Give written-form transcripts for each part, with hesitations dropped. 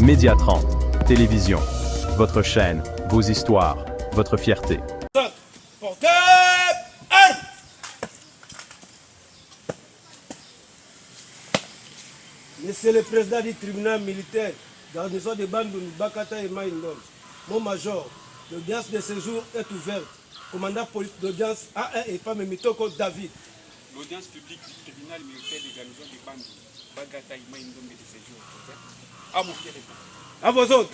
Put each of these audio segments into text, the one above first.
Média 30, télévision, votre chaîne, vos histoires, votre fierté. Portez arme. Monsieur le Président du tribunal militaire, dans les zones de Bandundu, Bakata et Maïndom, mon major, l'audience de ce jour est ouverte. Commandant d'audience A1 et pas Mitoko David. L'audience publique du tribunal militaire des garnisons de Bandundu, Bakata et Maïndom de ce jour est ouverte. À mon pied. À vos autres.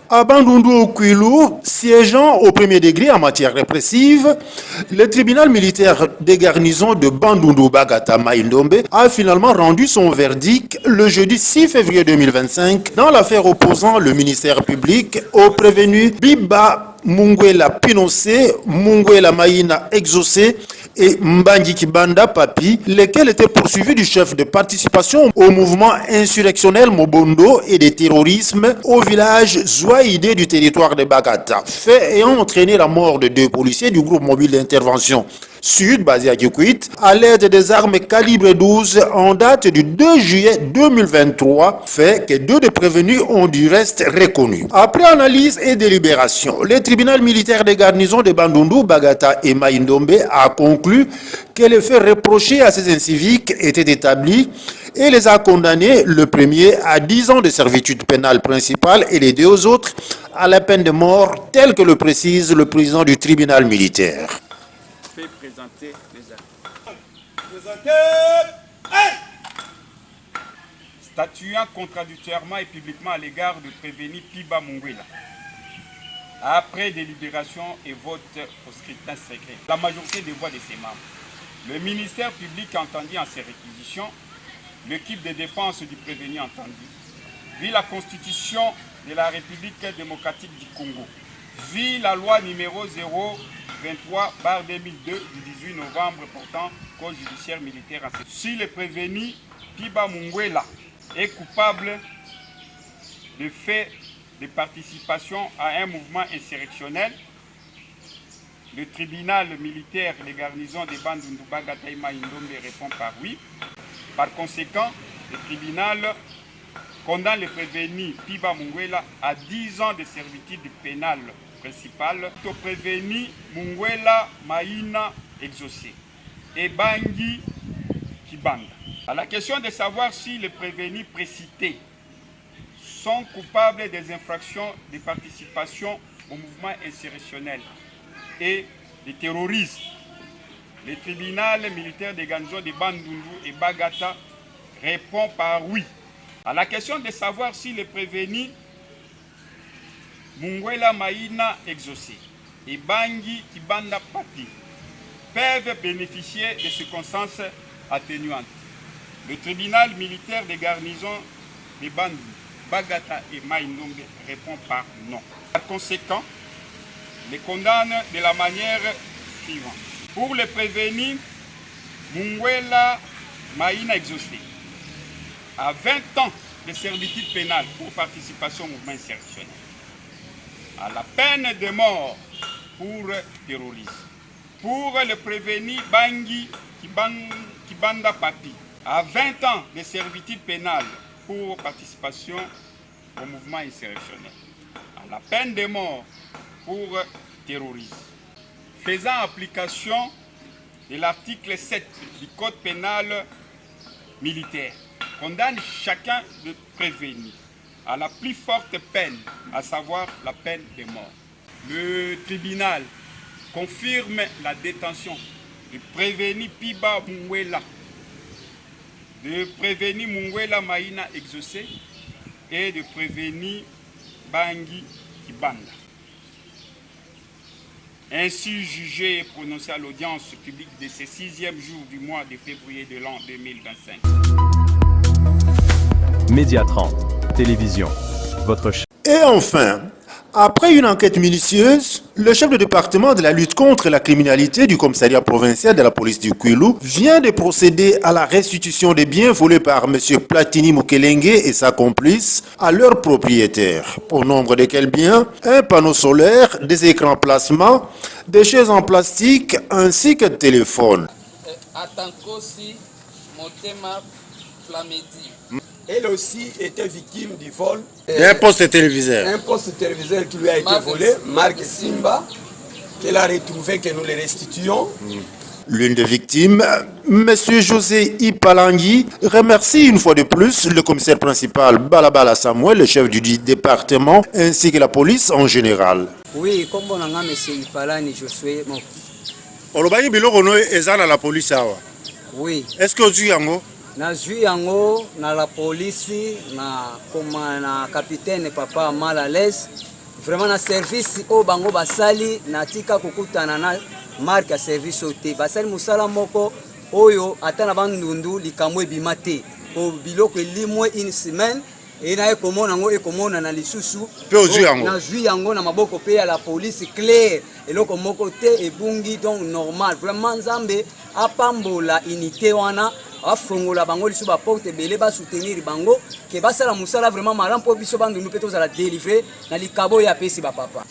À Bandundu Kwilu, siégeant au premier degré en matière répressive, le tribunal militaire des garnisons de Bandundu Bagata Maïndombe a finalement rendu son verdict le jeudi 6 février 2025 dans l'affaire opposant le ministère public au prévenu Biba Mungwela Pinocé, Mungwela Maïna Exaucé et Mbangi Kibanda Papi, lesquels étaient poursuivis du chef de participation au mouvement insurrectionnel Mobondo et de terrorisme au village Zouaïdé du territoire de Bagata, fait ayant entraîné la mort de 2 policiers du groupe mobile d'intervention Sud, basé à Kikwit, à l'aide des armes calibre 12 en date du 2 juillet 2023, fait que 2 des prévenus ont du reste reconnus. Après analyse et délibération, le tribunal militaire des garnisons de Bandundu, Bagata et Maïndombe a conclu que les faits reprochés à ces inciviques étaient établis et les a condamnés, le premier à 10 ans de servitude pénale principale et les 2 autres à la peine de mort, tel que le précise le président du tribunal militaire. Fait présenter les actes. Présentez arme. Statuant contradictoirement et publiquement à l'égard de prévenu Piba Mungwela. Après délibération et vote au scrutin secret, la majorité des voix de ses membres, le ministère public entendu en ses réquisitions, l'équipe de défense du prévenu entendu, vit la constitution de la République démocratique du Congo, vit la loi numéro 023/2002 du 18 novembre portant code judiciaire militaire. Si le prévenu Piba Mungwela est coupable de fait de participation à un mouvement insurrectionnel, le tribunal militaire des garnisons de Bandundu Bagata et Maïndombe répond par oui. Par conséquent, le tribunal condamne le prévenu Piba Mungwela à 10 ans de servitude pénale principale au prévenu Mungwela Maïna Exaucé et Bangi Kibanda. À la question de savoir si les prévenus précités sont coupables des infractions de participation au mouvement insurrectionnel et de terrorisme, le tribunal militaire des garnisons de Bandundu et Bagata répond par oui. À la question de savoir si les prévenus Mungwela Maïna Exaucé et Bangi Kibanda Papi peuvent bénéficier de circonstances atténuantes, le tribunal militaire des garnisons de Bandundu, Bagata et Maïndombe répond par non. Par conséquent, les condamne de la manière suivante. Pour les prévenus Mungwela Maïna Exaucé, à 20 ans de servitude pénale pour participation au mouvement insurrectionnel, à la peine de mort pour terrorisme. Pour le prévenu Bangi Kibanda Papi, à 20 ans de servitude pénale pour participation au mouvement insurrectionnel, à la peine de mort pour terrorisme. Faisant application de l'article 7 du Code pénal militaire, condamne chacun de prévenus à la plus forte peine, à savoir la peine de mort. Le tribunal confirme la détention de prévenu Piba Mungwela, de prévenu Mungwela Maïna Exaucé et de prévenu Bangi Kibanda. Ainsi jugé et prononcé à l'audience publique de ce 6e jour du mois de février de l'an 2025. Média 30, télévision, votre chaîne. Et enfin, après une enquête minutieuse, le chef de département de la lutte contre la criminalité du commissariat provincial de la police du Kwilu vient de procéder à la restitution des biens volés par M. Platini Mukelenge et sa complice à leurs propriétaires. Au nombre de quels biens? Un panneau solaire, des écrans plasma, des chaises en plastique ainsi que téléphone. Atankosi Motema Flamedi. Elle aussi était victime du vol. Un poste téléviseur. Un poste téléviseur qui lui a été volé, marque Simba, qu'elle a retrouvé, que nous les restituons. L'une des victimes, M. José Ipalangui, remercie une fois de plus le commissaire principal Balabala Samuel, le chef du département, ainsi que la police en général. Oui, comme on a M. Ipalani Josué. Olobangi biloko no ezana la police awa. Oui. Est-ce que tu yango? Na zui yango na la police na comme na capitaine papa mal à l'aise. Vraiment na service au bango basali na tika kokutana na marque service ote. Basali musala moko oyo atana bandundu likamwe bimate. O biloko limwe une semaine. Et na ekomona ngo ekomona na lisusu na zui yango na maboko pe ya la police claire eloko moko te ebungi donc normal vraiment nzambe apambola unité wana afongola bango lisu ba porte belé ba soutenir bango ke basala musala vraiment malam po biso bandundu pe tozala délivrer na likabo ya pesi ba papa.